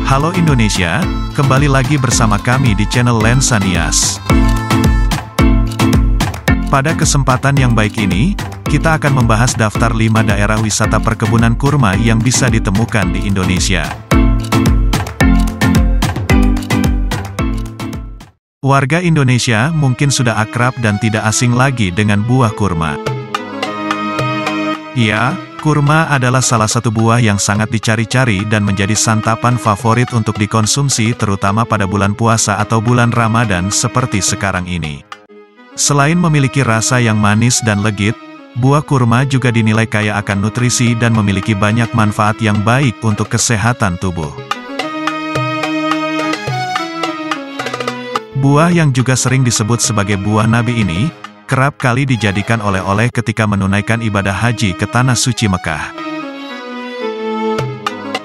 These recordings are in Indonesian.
Halo Indonesia, kembali lagi bersama kami di channel Lensa Nias. Pada kesempatan yang baik ini, kita akan membahas daftar 5 daerah wisata perkebunan kurma yang bisa ditemukan di Indonesia. Warga Indonesia mungkin sudah akrab dan tidak asing lagi dengan buah kurma. Ya, kurma adalah salah satu buah yang sangat dicari-cari dan menjadi santapan favorit untuk dikonsumsi terutama pada bulan puasa atau bulan Ramadan seperti sekarang ini. Selain memiliki rasa yang manis dan legit, buah kurma juga dinilai kaya akan nutrisi dan memiliki banyak manfaat yang baik untuk kesehatan tubuh. Buah yang juga sering disebut sebagai buah Nabi ini, kerap kali dijadikan oleh-oleh ketika menunaikan ibadah haji ke Tanah Suci Mekah.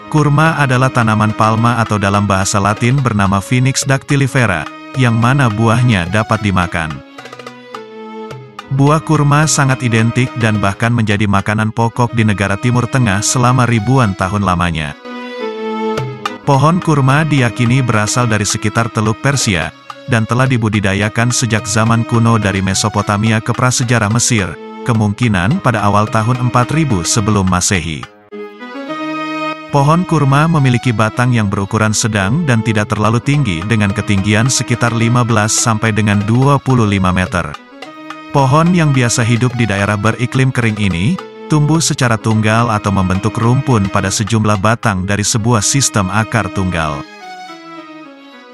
Kurma adalah tanaman palma atau dalam bahasa Latin bernama Phoenix dactylifera, yang mana buahnya dapat dimakan. Buah kurma sangat identik dan bahkan menjadi makanan pokok di negara Timur Tengah selama ribuan tahun lamanya. Pohon kurma diyakini berasal dari sekitar Teluk Persia, dan telah dibudidayakan sejak zaman kuno dari Mesopotamia ke prasejarah Mesir, kemungkinan pada awal tahun 4000 sebelum Masehi. Pohon kurma memiliki batang yang berukuran sedang dan tidak terlalu tinggi dengan ketinggian sekitar 15 sampai dengan 25 meter. Pohon yang biasa hidup di daerah beriklim kering ini, tumbuh secara tunggal atau membentuk rumpun pada sejumlah batang dari sebuah sistem akar tunggal.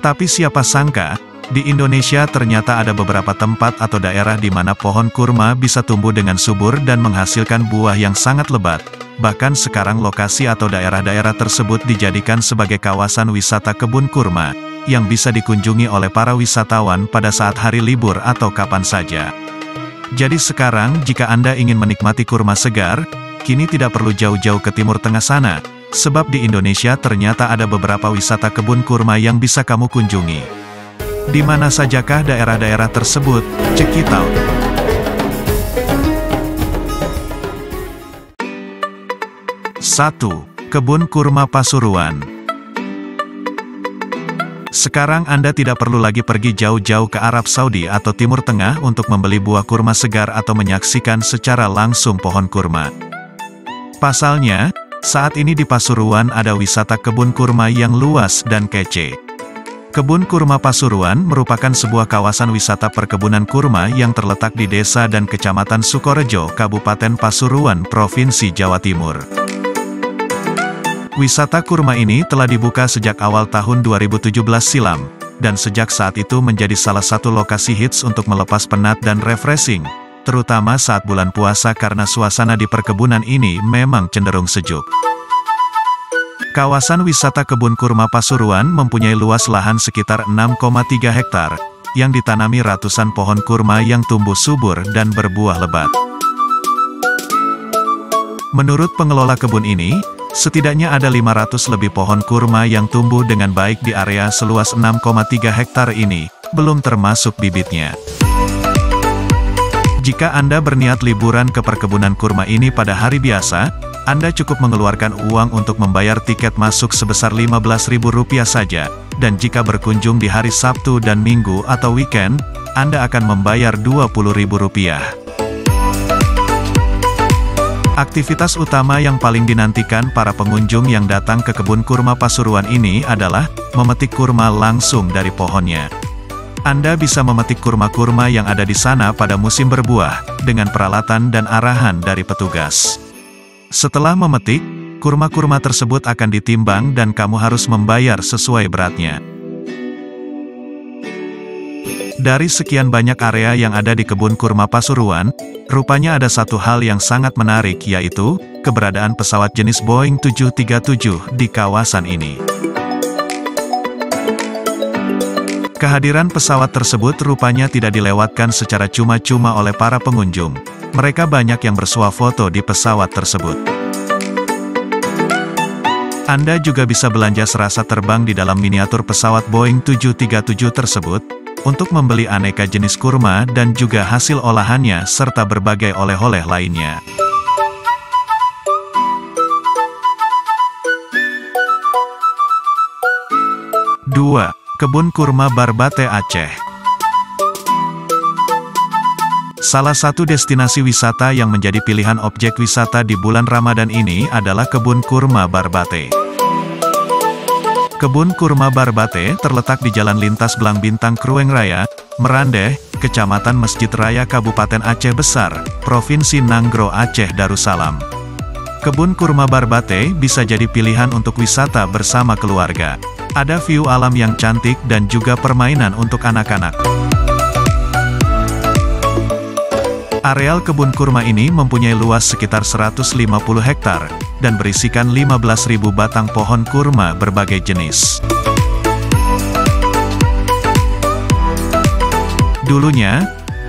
Tapi siapa sangka, di Indonesia ternyata ada beberapa tempat atau daerah di mana pohon kurma bisa tumbuh dengan subur dan menghasilkan buah yang sangat lebat. Bahkan sekarang lokasi atau daerah-daerah tersebut dijadikan sebagai kawasan wisata kebun kurma, yang bisa dikunjungi oleh para wisatawan pada saat hari libur atau kapan saja. Jadi sekarang jika Anda ingin menikmati kurma segar, kini tidak perlu jauh-jauh ke Timur Tengah sana, sebab di Indonesia ternyata ada beberapa wisata kebun kurma yang bisa kamu kunjungi. Di mana sajakah daerah-daerah tersebut? Check it out! Satu, Kebun Kurma Pasuruan. Sekarang Anda tidak perlu lagi pergi jauh-jauh ke Arab Saudi atau Timur Tengah untuk membeli buah kurma segar atau menyaksikan secara langsung pohon kurma. Pasalnya, saat ini di Pasuruan ada wisata kebun kurma yang luas dan kece. Kebun Kurma Pasuruan merupakan sebuah kawasan wisata perkebunan kurma yang terletak di Desa dan Kecamatan Sukorejo, Kabupaten Pasuruan, Provinsi Jawa Timur. Wisata kurma ini telah dibuka sejak awal tahun 2017 silam, dan sejak saat itu menjadi salah satu lokasi hits untuk melepas penat dan refreshing, terutama saat bulan puasa karena suasana di perkebunan ini memang cenderung sejuk. Kawasan wisata kebun kurma Pasuruan mempunyai luas lahan sekitar 6,3 hektar, yang ditanami ratusan pohon kurma yang tumbuh subur dan berbuah lebat. Menurut pengelola kebun ini, setidaknya ada 500 lebih pohon kurma yang tumbuh dengan baik di area seluas 6,3 hektar ini, belum termasuk bibitnya. Jika Anda berniat liburan ke perkebunan kurma ini pada hari biasa, Anda cukup mengeluarkan uang untuk membayar tiket masuk sebesar Rp15.000 saja, dan jika berkunjung di hari Sabtu dan Minggu atau weekend, Anda akan membayar Rp20.000. Aktivitas utama yang paling dinantikan para pengunjung yang datang ke kebun kurma Pasuruan ini adalah memetik kurma langsung dari pohonnya. Anda bisa memetik kurma-kurma yang ada di sana pada musim berbuah, dengan peralatan dan arahan dari petugas. Setelah memetik, kurma-kurma tersebut akan ditimbang dan kamu harus membayar sesuai beratnya. Dari sekian banyak area yang ada di kebun kurma Pasuruan, rupanya ada satu hal yang sangat menarik yaitu, keberadaan pesawat jenis Boeing 737 di kawasan ini. Kehadiran pesawat tersebut rupanya tidak dilewatkan secara cuma-cuma oleh para pengunjung. Mereka banyak yang bersuah foto di pesawat tersebut. Anda juga bisa belanja serasa terbang di dalam miniatur pesawat Boeing 737 tersebut, untuk membeli aneka jenis kurma dan juga hasil olahannya serta berbagai oleh-oleh lainnya. 2. Kebun Kurma Barbate Aceh. Salah satu destinasi wisata yang menjadi pilihan objek wisata di bulan Ramadan ini adalah Kebun Kurma Barbate. Kebun Kurma Barbate terletak di Jalan Lintas Belang Bintang Krueng Raya, Merandeh, Kecamatan Masjid Raya Kabupaten Aceh Besar, Provinsi Nanggro Aceh Darussalam. Kebun Kurma Barbate bisa jadi pilihan untuk wisata bersama keluarga. Ada view alam yang cantik dan juga permainan untuk anak-anak. Areal kebun kurma ini mempunyai luas sekitar 150 hektar, dan berisikan 15.000 batang pohon kurma berbagai jenis. Dulunya,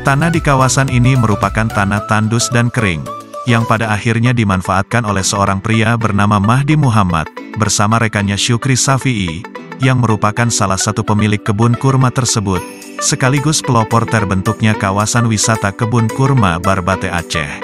tanah di kawasan ini merupakan tanah tandus dan kering, yang pada akhirnya dimanfaatkan oleh seorang pria bernama Mahdi Muhammad, bersama rekannya Syukri Safi'i, yang merupakan salah satu pemilik kebun kurma tersebut, sekaligus pelopor terbentuknya kawasan wisata Kebun Kurma Barbate Aceh.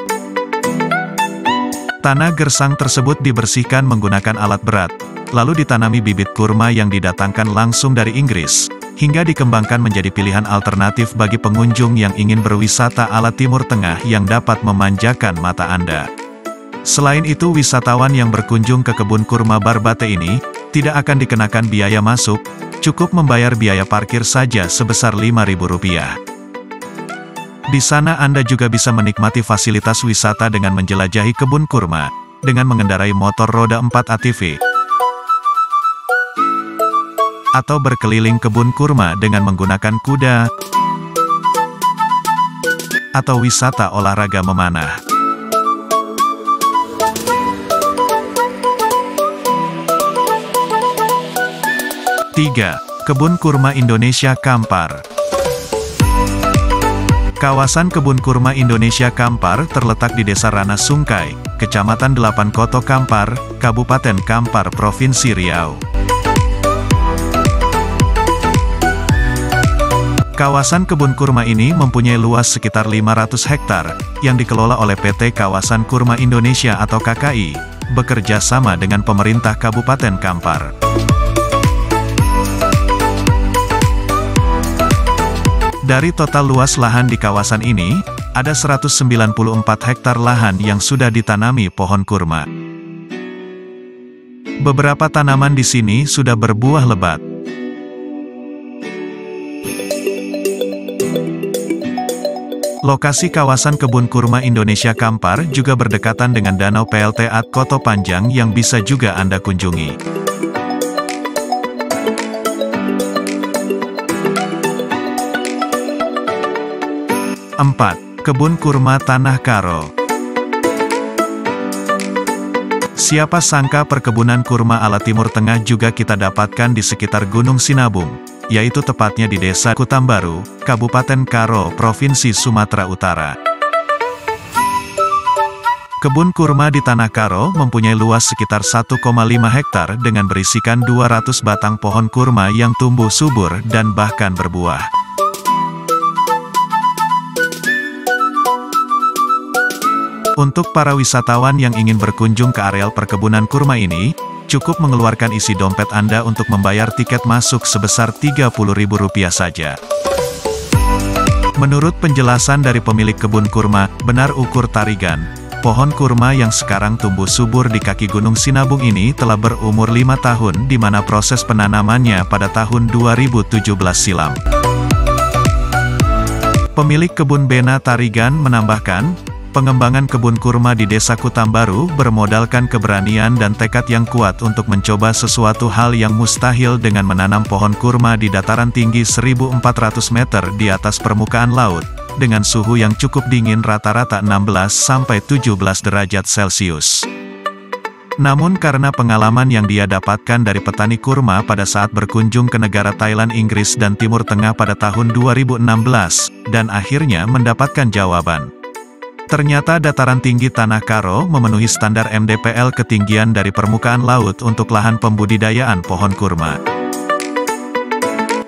Tanah gersang tersebut dibersihkan menggunakan alat berat, lalu ditanami bibit kurma yang didatangkan langsung dari Inggris, hingga dikembangkan menjadi pilihan alternatif bagi pengunjung yang ingin berwisata ala Timur Tengah yang dapat memanjakan mata Anda. Selain itu, wisatawan yang berkunjung ke Kebun Kurma Barbate ini tidak akan dikenakan biaya masuk, cukup membayar biaya parkir saja sebesar Rp5.000. Di sana Anda juga bisa menikmati fasilitas wisata dengan menjelajahi kebun kurma, dengan mengendarai motor roda 4 ATV, atau berkeliling kebun kurma dengan menggunakan kuda, atau wisata olahraga memanah. 3. Kebun Kurma Indonesia Kampar. Kawasan Kebun Kurma Indonesia Kampar terletak di Desa Rana Sungkai, Kecamatan 8 Koto Kampar, Kabupaten Kampar, Provinsi Riau. Kawasan kebun kurma ini mempunyai luas sekitar 500 hektar, yang dikelola oleh PT Kawasan Kurma Indonesia atau KKI, bekerja sama dengan pemerintah Kabupaten Kampar. Dari total luas lahan di kawasan ini, ada 194 hektar lahan yang sudah ditanami pohon kurma. Beberapa tanaman di sini sudah berbuah lebat. Lokasi kawasan Kebun Kurma Indonesia Kampar juga berdekatan dengan Danau PLTA Koto Panjang yang bisa juga Anda kunjungi. 4. Kebun Kurma Tanah Karo. Siapa sangka perkebunan kurma ala Timur Tengah juga kita dapatkan di sekitar Gunung Sinabung, yaitu tepatnya di Desa Kutambaru, Kabupaten Karo, Provinsi Sumatera Utara. Kebun kurma di Tanah Karo mempunyai luas sekitar 1,5 hektar dengan berisikan 200 batang pohon kurma yang tumbuh subur dan bahkan berbuah. Untuk para wisatawan yang ingin berkunjung ke areal perkebunan kurma ini, cukup mengeluarkan isi dompet Anda untuk membayar tiket masuk sebesar Rp30.000 saja. Menurut penjelasan dari pemilik kebun kurma, Benar Ukur Tarigan, pohon kurma yang sekarang tumbuh subur di kaki Gunung Sinabung ini telah berumur 5 tahun di mana proses penanamannya pada tahun 2017 silam. Pemilik kebun Bena Tarigan menambahkan, pengembangan kebun kurma di Desa Kutambaru bermodalkan keberanian dan tekad yang kuat untuk mencoba sesuatu hal yang mustahil dengan menanam pohon kurma di dataran tinggi 1.400 meter di atas permukaan laut, dengan suhu yang cukup dingin rata-rata 16-17 derajat Celcius. Namun karena pengalaman yang dia dapatkan dari petani kurma pada saat berkunjung ke negara Thailand, Inggris dan Timur Tengah pada tahun 2016, dan akhirnya mendapatkan jawaban. Ternyata dataran tinggi Tanah Karo memenuhi standar MDPL ketinggian dari permukaan laut untuk lahan pembudidayaan pohon kurma.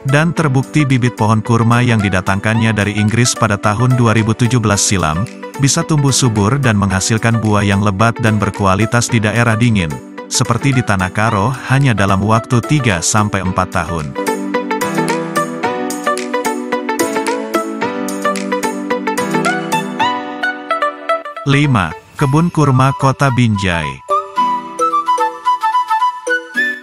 Dan terbukti bibit pohon kurma yang didatangkannya dari Inggris pada tahun 2017 silam, bisa tumbuh subur dan menghasilkan buah yang lebat dan berkualitas di daerah dingin, seperti di Tanah Karo hanya dalam waktu 3-4 tahun. 5. Kebun Kurma Kota Binjai.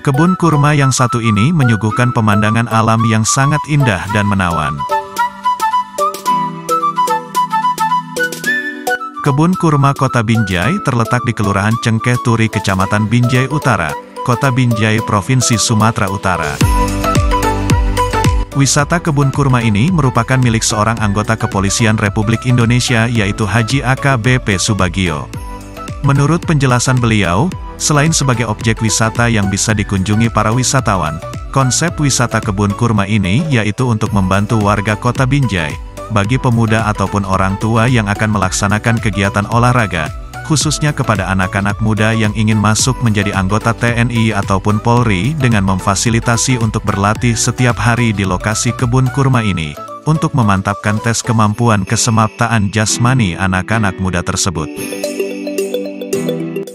Kebun kurma yang satu ini menyuguhkan pemandangan alam yang sangat indah dan menawan. Kebun Kurma Kota Binjai terletak di Kelurahan Cengkeh Turi, Kecamatan Binjai Utara, Kota Binjai, Provinsi Sumatera Utara. Wisata kebun kurma ini merupakan milik seorang anggota Kepolisian Republik Indonesia yaitu Haji AKBP Subagio. Menurut penjelasan beliau, selain sebagai objek wisata yang bisa dikunjungi para wisatawan, konsep wisata kebun kurma ini yaitu untuk membantu warga Kota Binjai, bagi pemuda ataupun orang tua yang akan melaksanakan kegiatan olahraga, khususnya kepada anak-anak muda yang ingin masuk menjadi anggota TNI ataupun Polri dengan memfasilitasi untuk berlatih setiap hari di lokasi kebun kurma ini, untuk memantapkan tes kemampuan kesemaptaan jasmani anak-anak muda tersebut.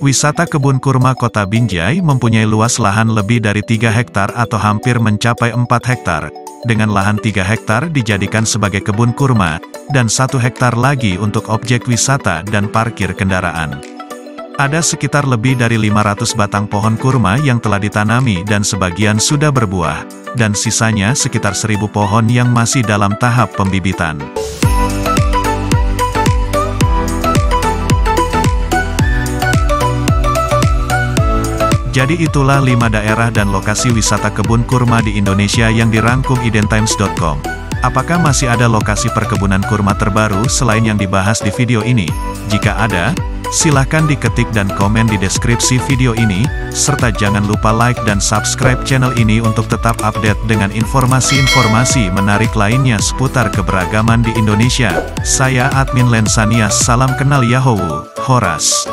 Wisata kebun kurma Kota Binjai mempunyai luas lahan lebih dari 3 hektar atau hampir mencapai 4 hektar, dengan lahan 3 hektar dijadikan sebagai kebun kurma, dan 1 hektar lagi untuk objek wisata dan parkir kendaraan. Ada sekitar lebih dari 500 batang pohon kurma yang telah ditanami dan sebagian sudah berbuah, dan sisanya sekitar 1000 pohon yang masih dalam tahap pembibitan. Jadi itulah 5 daerah dan lokasi wisata kebun kurma di Indonesia yang dirangkum idntimes.com. Apakah masih ada lokasi perkebunan kurma terbaru selain yang dibahas di video ini? Jika ada, silahkan diketik dan komen di deskripsi video ini, serta jangan lupa like dan subscribe channel ini untuk tetap update dengan informasi-informasi menarik lainnya seputar keberagaman di Indonesia. Saya Admin Lensanias, salam kenal Yahoo, Horas.